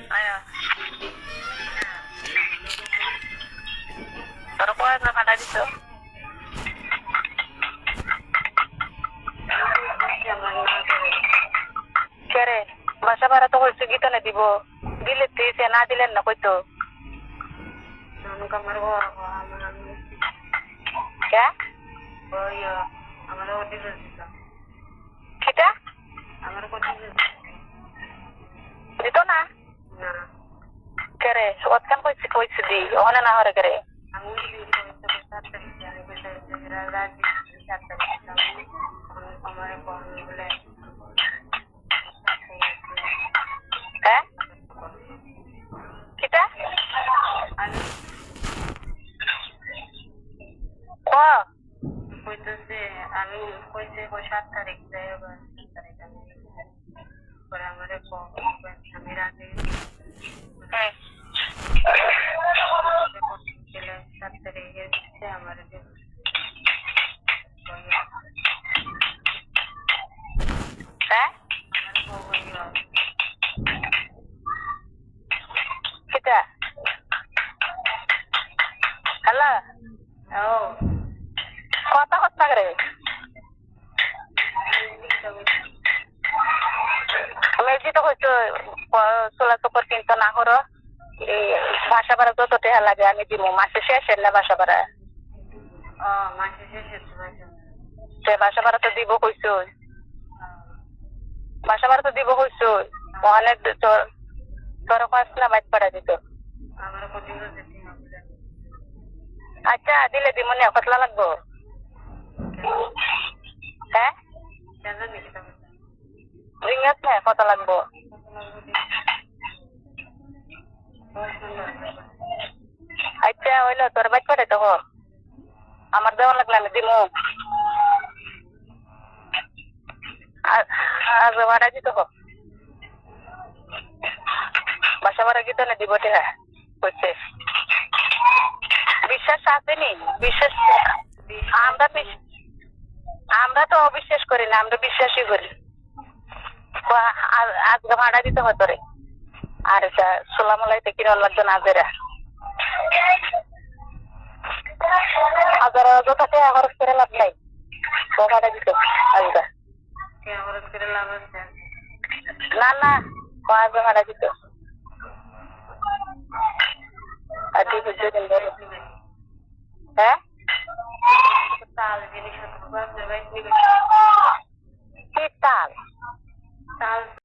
Ayo. Taruh kuat na kada dito. Kere, basa para to kung sige na dibo. Dilit siya na dilen na ko ito. Ano kamar ko ako aman. Kya? Oh iya, amar ko dito dito. Kita? Amar ko dito. Dito na. Na. Kere, suot kan ko di. O na na hore kere. Ang hindi ko ito sa tali ko sa general sa tali. Amar ko ang bule. Eh? Kita? Ano Oh. ko ito si আমি কইছে ko 7 তারিখ যাইব 7 তারিখ আমি পরে আমারে ko আমি রাতে Hmm. গেলে 7 তারিখে সে আমারে Eh? Kita? Halo? oh Kota kota kere. Meji তো হইতো 1600% না হরো এই ভাষা ভাড়া যত টাকা লাগে আমি দিব মাসে শেষে না ভাষা ভাড়া মাসে শেষে সে ভাষা ভাড়া তো দিব কইছো ভাষা ভাড়া তো দিব কইছো অনেক তোর পাঁচ না বাইক পাড়া দিত আমার কত যেতে হবে আচ্ছা দিলে দিমনে কতলা লাগবো হ্যাঁ কেন নিতে হবে রিঙ্গাত না কত লাগবো আচ্ছা হইলো তোর বাইক পাড়ে তো আমার দেওয়া লাগলে আমি দিমু আর ভাড়া দিতে হোক বাসা ভাড়া দিতে না দিব টাকা কইছে বিশ্বাস আসেনি বিশ্বাস আমরা তো অবিশ্বাস করি না আমরা বিশ্বাসই করি আজকে ভাড়া দিতে হয় তোরে আর এটা সোলামলাইতে কিরণ লাগতো না আজেরা হাজার যথা টাকা খরচ করে লাভ নাই তো ভাড়া দিত আজকে খরচ করে লাভ আছে না না আজকে ভাড়া দিত আর দুই দিন ধরে হ্যাঁ তাল জিনিস কি তাল কি তাল তাল